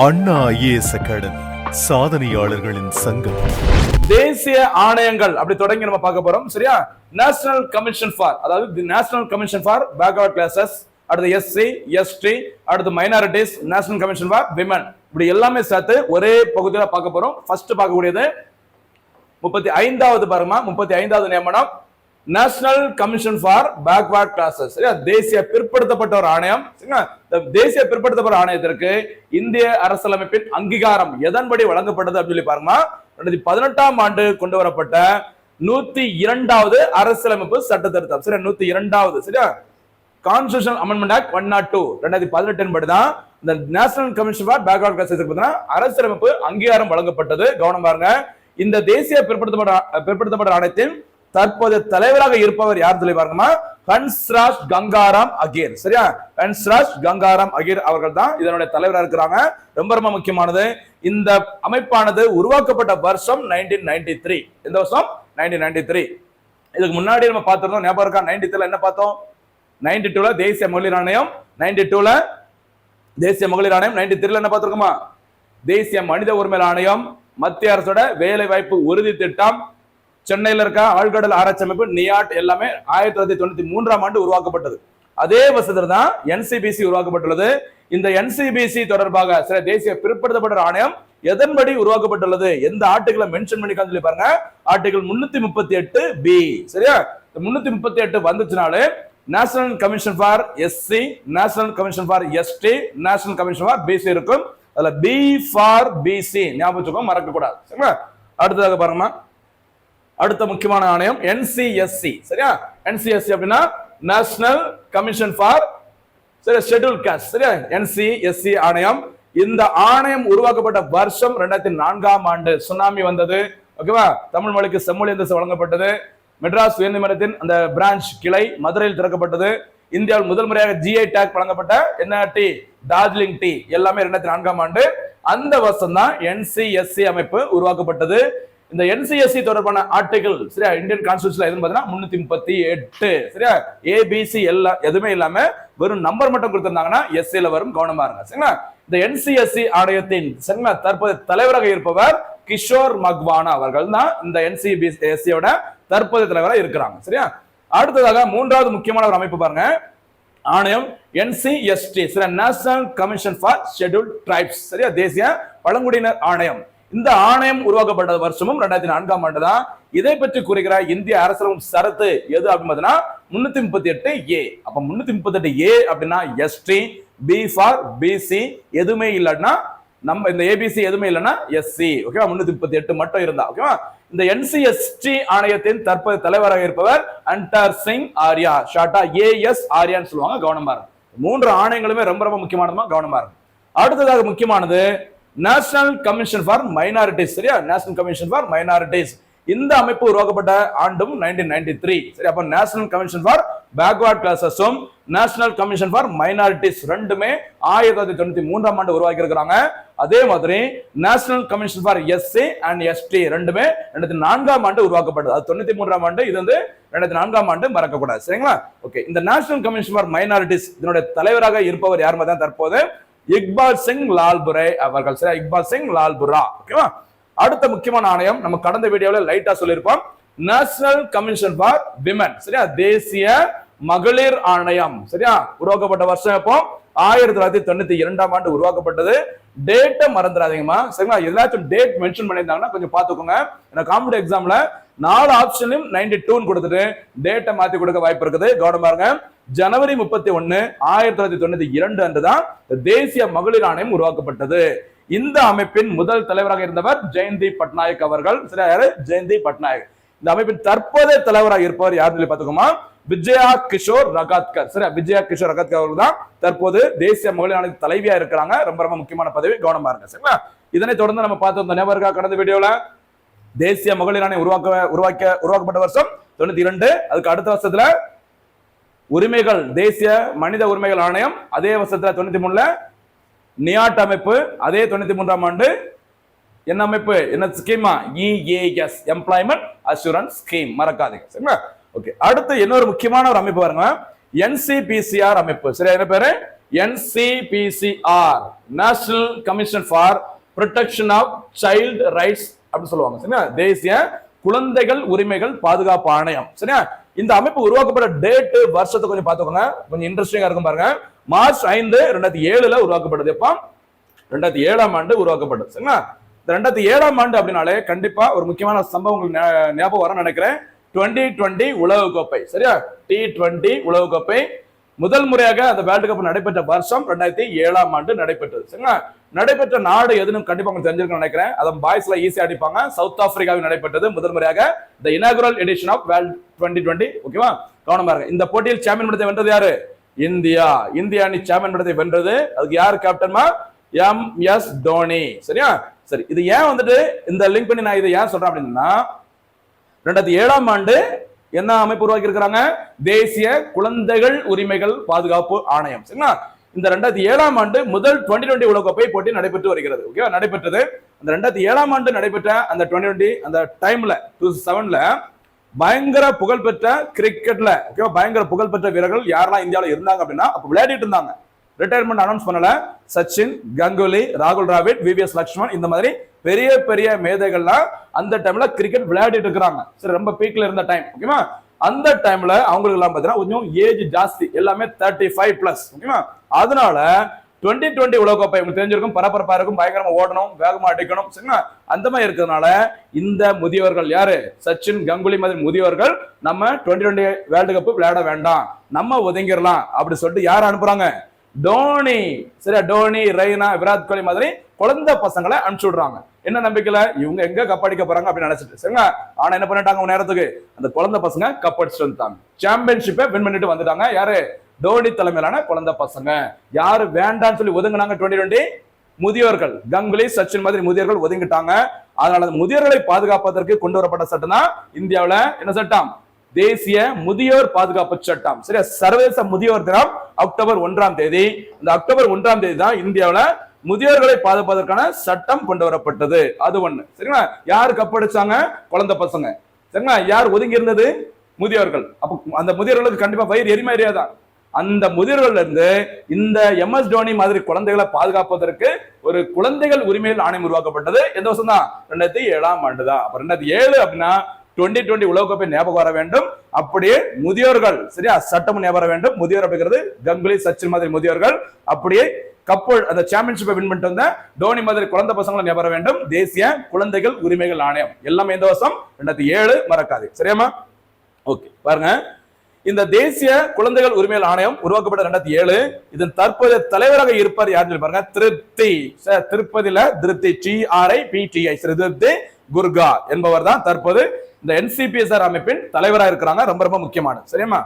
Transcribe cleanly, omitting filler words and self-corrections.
அண்ணா IAS academy சாதனையாளர்களின் சங்கம். தேசிய ஆணையங்கள் அப்படி தொடங்கி நம்ம பார்க்க போறோம். சரியா? நேஷனல் கமிஷன் ஃபார், அதாவது national commission for backward classes, அடுத்து எஸ்சி எஸ்டி, அடுத்து minorities, national commission for women, இப்படி எல்லாமே சேர்த்து ஒரே பகுதியில் பார்க்க போறோம். ஃபர்ஸ்ட் பார்க்கக்கூடியது 35வது பாருமா, 35வது நியமனம், national commission for backward classes. சரியா? தேசிய பிற்படுத்தப்பட்ட ஒரு ஆணையம். தேசிய பிற்படுத்தப்பட்ட ஆணையத்திற்கு இந்திய அரசியலமைப்பின் அங்கீகாரம் எதன்படி வழங்கப்பட்டது அப்படின்னு சொல்லி பாருங்க. 2018ஆம் ஆண்டு கொண்டு வரப்பட்ட 102வது அரசியலமைப்பு சட்ட திருத்தம். சரியா? 102வது. சரியா? கான்ஸ்டிடியூஷனல் அமெண்ட்மெண்ட் ஆக்ட் 102 2018 படி தான் இந்த national commission for backward classes அரசியலமைப்பு அங்கீகாரம் வழங்கப்பட்டது. கவனம் பாருங்க. இந்த தேசிய பிற்படுத்தப்பட்ட ஆணையத்தின் தற்போது தலைவராக இருப்பவர் யார் சொல்லி பாருங்கம்மா, ஹன்ஸ்ராஜ் கங்காராம் அகீர். சரியா? ஹன்ஸ்ராஜ் கங்காராம் அகீர் அவர்கள் தான் இதனுடைய தலைவராக இருக்கிறாங்க. ரொம்ப ரொம்ப முக்கியமானது, இந்த அமைப்பானது உருவாக்கப்பட்ட வருஷம் 1993. எந்த வருஷம்? 1993. இதுக்கு முன்னாடி நம்ம பார்த்திருந்தோம், ஞாபகம் இருக்கா? 93ல என்ன பார்த்தோம்? 92ல தேசிய மகளிர் ஆணையம், 92ல தேசிய மகளிர் ஆணையம், 93ல என்ன பார்த்திருக்கோமா? தேசிய மனித உரிமை ஆணையம், மத்திய அரசோட வேலை வாய்ப்பு உறுதி திட்டம், சென்னையில் இருக்க ஆழ்கடல் ஆராய்ச்சி அமைப்பு நியாட், எல்லாமே 1993ஆம் ஆண்டு உருவாக்கப்பட்டது. அதே வருஷத்துல தான் NCBC உருவாக்கப்பட்டுள்ளது. இந்த NCBC தொடர்பாக சில தேசிய பிற்படுத்தப்பட்ட ஆணையம் எதன்படி உருவாக்கப்பட்டுள்ளது, எந்த ஆர்டிகிளை மென்ஷன் பண்ணிக்கான்னு சொல்லி பாருங்க. Article 338B. சரியா? 338 வந்துச்சுனாலே national commission for SC, national commission for ST, national commission for BC இருக்கும். அதுல பி ஃபார் பிசி ஞாபகம் மறக்க கூடாது. சரிங்களா? அடுத்ததாக பாருங்க, அடுத்த முக்கியமான ஆணையம் NCSC. சரியா? NCSC அப்படின்னா national commission for schedule cost. சரியா? NCSC ஆணையம். இந்த ஆணையம் உருவாக்கப்பட்ட வருஷம் 2004ஆம் ஆண்டு. சுனாமி வந்தது. ஓகேவா? தமிழ் மொழிக்கு செம்மொழி அந்தஸ்து வழங்கப்பட்டது. மெட்ராஸ் உயர்நீதிமன்றத்தின் அந்த பிரான்ச் கிளை மதுரையில் திறக்கப்பட்டது. இந்தியாவில் முதல் முறையாக GI டேக் வழங்கப்பட்ட என்ன டீ? டார்ஜிலிங் டீ. எல்லாமே 2004ஆம் ஆண்டு. அந்த வருஷம் தான் NCSC அமைப்பு உருவாக்கப்பட்டது. இந்த NCSC தொடர்பான ஆர்டிகிள், சரியா, இந்தியன் கான்ஸ்டிடியூஷன்ல எதுன்னு பார்த்தீங்கன்னா 338. சரியா? ABC எல்லாம் எதுவுமே இல்லாம வெறும் நம்பர் மட்டும் கொடுத்திருந்தாங்கன்னா SCல வரும். கவனமா இருங்க. சரிங்களா? இந்த NCSC ஆணையத்தின் தற்போது தலைவராக இருப்பவர் கிஷோர் மக்வானா அவர்கள் தான் இந்த NCSCயோட தற்போதைய தலைவராக இருக்கிறாங்க. சரியா? அடுத்ததாக மூன்றாவது முக்கியமான ஒரு அமைப்பு பாருங்க, ஆணையம் NCST. சரியா? National commission for scheduled tribes. சரியா? தேசிய பழங்குடியினர் ஆணையம். இந்த ஆணையம் உருவாக்கப்பட்ட வருஷமும் 2004ஆம் ஆண்டு தான். இதை பற்றி கூறுகிற இந்திய அரசியலமைப்பு சரத்து எது அப்படின்னு 338A. அப்ப 338A அப்படின்னா ST, B ஃபார் BC எதுவுமே இல்லைன்னா நம்ம இந்த ABC எதுவுமே இல்லைன்னா SC. ஓகேவா? 338 மட்டும் இருந்தா. ஓகேவா? இந்த NCST ஆணையத்தின் தற்போது தலைவராக இருப்பவர் அன்டர் சிங் ஆர்யா, ஷார்ட்டா AS ஆர்யான்னு சொல்லுவாங்க. கவனமா இருக்கும். மூன்று ஆணையங்களுமே ரொம்ப ரொம்ப முக்கியமானதுமா, கவனமா இருக்கும். அடுத்ததாக முக்கியமானது நேஷனல் கமிஷன் ஃபார் மைனாரிட்டிஸ். சரியா? National commission for minorities. இந்த அமைப்பு உருவாக்கப்பட்ட ஆண்டும் 1993. சரி, அப்ப நேஷனல் கமிஷன் ஃபார் பேக்வர்ட் கிளாஸஸும் நேஷனல் கமிஷன் ஃபார் மைனாரிட்டிஸ் ரெண்டுமே 1993ஆம் ஆண்டு உருவாக்கி இருக்கிறாங்க. அதே மாதிரி national commission for SC and ST ரெண்டுமே 2004ஆம் ஆண்டு உருவாக்கப்பட்டது. அது 93ஆம் ஆண்டு, இது வந்து 2004ஆம் ஆண்டு, மறக்கக்கூடாது. சரிங்களா? ஓகே. இந்த நேஷனல் கமிஷன் ஃபார் மைனாரிட்டிஸ் இதனுடைய தலைவராக இருப்பவர் யார் தான் தற்போது இக்பால் சிங் லால்புரே அவர்கள். சரியா? இக்பால் சிங் லால்புரா. ஓகேவா? அடுத்த முக்கியமான ஆணையம் நம்ம கடந்த வீடியோவில் லைட்டா சொல்லியிருப்போம், நேஷனல் கமிஷன் ஃபார் விமன். சரியா? தேசிய மகளிர் ஆணையம். சரியா? உருவாக்கப்பட்ட வருஷம் எப்போ? 1992ஆம் ஆண்டு உருவாக்கப்பட்டது. டேட்டை மறந்துடாதீங்கம்மா. சரிங்களா? எல்லாச்சும் டேட் மென்ஷன் பண்ணியிருந்தாங்கன்னா கொஞ்சம் பார்த்துக்கோங்க. ஏன்னா காம்படிட்டிவ் எக்ஸாம்ல 4 ஆப்ஷன்லையும் 92 கொடுத்துட்டு டேட்டை மாத்தி கொடுக்க வாய்ப்பு இருக்குது. கவனம் பாருங்க. ஜனவரி 31, 1992 அன்றுதான் தேசிய மகளிர் ஆணையம் உருவாக்கப்பட்டது. இந்த அமைப்பின் முதல் தலைவராக இருந்தவர் ஜெயந்தி பட்நாயக் அவர்கள். சரியா? யாரு? ஜெயந்தி பட்நாயக். இந்த அமைப்பின் தற்போதைய தலைவராக இருப்பவர் யார் சொல்லி பார்த்துக்கோமா, விஜயா கிஷோர் ரகாத்கர். சரியா? விஜயா கிஷோர் ரகாத்கர் அவர்கள் தான் தற்போது தேசிய மகளிர் ஆணைய தலைவியா இருக்கிறாங்க. ரொம்ப ரொம்ப முக்கியமான பதவி. கவனமா இருங்க. சரிங்களா? இதனை தொடர்ந்து நம்ம பார்த்து ஞாபகம் கடந்த வீடியோல தேசிய மகளிர் ஆணையம் உருவாக்கப்பட்ட வருஷம் 92. அதுக்கு அடுத்த வருஷத்துல உரிமைகள், தேசிய மனித உரிமைகள் ஆணையம். அதே வருஷத்துல 93ல நியாட் அமைப்பு. அதே 93ஆம் ஆண்டு என்ன அமைப்பு, என்ன schema? EAS, employment assurance scheme. மறக்காதீங்க. சரிங்களா? ஓகே. அடுத்து இன்னொரு முக்கியமான ஒரு அமைப்பு பாருங்க, NCPCR அமைப்பு. சரியா? என்ன பேரு? NCPCR, national commission for protection of child rights அப்படின்னு சொல்லுவாங்க. சரியா, தேசிய குழந்தைகள் உரிமைகள் பாதுகாப்பு ஆணையம். சரியா, இந்த அமைப்பு உருவாக்கப்பட்ட டேட் வருஷத்தை கொஞ்சம் பார்த்துக்கோங்க, கொஞ்சம் இன்ட்ரெஸ்டிங்கா இருக்கும் பாருங்க. மார்ச் 5, 2007 உருவாக்கப்பட்டது. எப்ப? 2007ஆம் ஆண்டு உருவாக்கப்பட்டது. சரிங்களா, இந்த 2007ஆம் ஆண்டு அப்படின்னாலே கண்டிப்பா ஒரு முக்கியமான சம்பவம் உங்களுக்கு ஞாபகம் வர நினைக்கிறேன். 2020 உலகக்கோப்பை. சரியா, T20 உலகக்கோப்பை முதல் முறையாக அந்த வேர்ல்டு கப் நடைபெற்ற வருஷம் 2007ஆம் ஆண்டு நடைபெற்றது. சரிங்களா, நடைபெற்ற நாடு எதுன்னு கண்டிப்பா உங்களுக்கு தெரிஞ்சிருக்கும் நினைக்கிறேன். அதை பாய்ஸ்ல ஈஸியா அடிப்பாங்க. சவுத் ஆப்பிரிக்காவில் நடைபெற்றது முதல் முறையாக த இனாகுரல் எடிஷன் ஆஃப் வேர்ல்ட் 2020. ஓகேவா, கவனமா இருங்க. இந்த போட்டியில் சாம்பியன் பட்டத்தை வென்றது யாரு? இந்தியா. இந்தியா அணி சாம்பியன் பட்டத்தை வென்றது. அதுக்கு யார் கேப்டன்மா? MS தோனி. சரியா, சரி, இது ஏன் வந்துட்டு இந்த லிங்க் பண்ணி நான் இதை ஏன் சொல்றேன் அப்படின்னா, 2007ஆம் ஆண்டு என்ன அமைப்பு உருவாக்கி இருக்கிறாங்க? தேசிய குழந்தைகள் உரிமைகள் பாதுகாப்பு ஆணையம். சரிங்களா, இந்த 2007ஆம் ஆண்டு முதல் 2020 உலகக்கோப்பை போட்டி நடைபெற்று வருகிறது. ஓகே, நடைபெற்றது. அந்த 2007ஆம் ஆண்டு நடைபெற்ற அந்த 2020 அந்த டைம்ல 2007ல பயங்கர புகழ்பெற்ற கிரிக்கெட்ல ஓகே பயங்கர புகழ்பெற்ற வீரர்கள் யாரெல்லாம் இந்தியாவில் இருந்தாங்க அப்படின்னா, அப்ப விளையாடிட்டு இருந்தாங்க. ரிட்டையர்மெண்ட் அனௌன்ஸ் பண்ணல. சச்சின், கங்குலி, ராகுல் டிராவிட், VVS லட்சுமணன், இந்த மாதிரி பெரிய பெரிய மேதைகள்லாம் அந்த டைம்ல கிரிக்கெட் விளையாடிட்டு இருக்காங்க. சரி, ரொம்ப பீக்ல இருந்த டைம். ஓகேவா, அந்த டைம்ல அவங்களுக்கு எல்லாம் பாத்தீங்கன்னா கொஞ்சம் ஏஜ் ஜாஸ்தி, எல்லாமே 35+. ஓகேவா, அதனால 2020 உலகக்கோப்பை உங்களுக்கு தெரிஞ்சிருக்கும், பரபரப்பா இருக்கும், பயங்கரமா ஓடணும், வேகமா அடிக்கணும். சரிங்களா, அந்த மாதிரி இருக்கிறதுனால இந்த முதியவர்கள் யாரு? சச்சின், கங்குலி மாதிரி முதியவர்கள் நம்ம 2020 வேர்ல்டு கப் விளையாட வேண்டாம், நம்ம ஒதுங்கிடலாம் அப்படி சொல்லிட்டு யார் அனுப்புறாங்க? தோனி. சரியா, தோனி, ரெய்னா, விராட் கோலி மாதிரி குழந்தை பசங்களை அனுப்பிச்சு விடுறாங்க. என்ன நம்பிக்கையில? இவங்க எங்க கப் அடிக்க போறாங்க அப்படின்னு நினைச்சிட்டு. சரிங்களா, ஆனா என்ன பண்ணிட்டாங்க? ஒரு நேரத்துக்கு அந்த குழந்தை பசங்க கப் அடிச்சுட்டு வந்துட்டாங்க, சாம்பியன்ஷிப்பை வின் பண்ணிட்டு வந்துட்டாங்க. யாரு? தோனி தலைமையிலான குழந்தை பசங்க. யாரு வேண்டான்னு சொல்லி ஒதுங்கினாங்க? 2020 முதியோர்கள். கங்குலி, சச்சின் மாதிரி முதியோர்கள் ஒதுங்கிட்டாங்க. அதனால முதியோர்களை பாதுகாப்பதற்கு கொண்டு வரப்பட்ட சட்டம் தான் இந்தியாவில் என்ன சட்டம்? தேசிய முதியோர் பாதுகாப்பு சட்டம். சரியா, சர்வதேச முதியோர் தினம் அக்டோபர் 1ஆம் தேதி. இந்த அக்டோபர் 1ஆம் தேதி தான் இந்தியாவில் முதியோர்களை பாதுகாப்பதற்கான சட்டம் கொண்டு வரப்பட்டது. அது ஒண்ணு. சரிங்களா, யாரு கப்படிச்சாங்க? குழந்தை பசங்க. சரிங்களா, யார் ஒதுங்கி இருந்தது? முதியோர்கள். அப்ப அந்த முதியோர்களுக்கு கண்டிப்பா வயிறு எரிமா எரியாதான். அந்த முதியோர்கள் இருந்து இந்த MS தோனி மாதிரி குழந்தைகளை பாதுகாப்பதற்கு ஒரு குழந்தைகள் உரிமைகள் ஆணையம் உருவாக்கப்பட்டது. எந்த வருஷம் தான்? 2007ஆம் ஆண்டு தான். அப்ப 2007 அப்படின்னா 2020 உலகக்கோப்பை ஞாபகம் வர வேண்டும். அப்படியே முதியோர்கள். சரியா, சட்டம் ஞாபகம் வர வேண்டும். முதியோர் அப்படிங்கிறது கங்குலி, சச்சின் மாதிரி முதியோர்கள். அப்படியே கப்பல் அந்த சாம்பியன்ஷிப்பை வின் பண்ணிட்டு வந்த தோனி மாதிரி குழந்தை பசங்களை ஞாபகம் வர வேண்டும். தேசிய குழந்தைகள் உரிமைகள் ஆணையம் எல்லாமே எந்த வருஷம்? 2007. மறக்காது. சரியாமா? ஓகே, பாருங்க. இந்த தேசிய குழந்தைகள் உரிமைகள் ஆணையம் உருவாக்கப்பட்ட 2007. இதன் தற்போதைய தலைவராக இருப்பார் யாருன்னு பாருங்க, திருப்தி. திருப்பதியில திருப்தி, TRIPTI, திருப்தி குர்கா என்பவர் தான் தற்போது இந்த NCPSR அமைப்பின் தலைவராக இருக்கிறாங்க. ரொம்ப ரொம்ப முக்கியமானது. சரியாமா?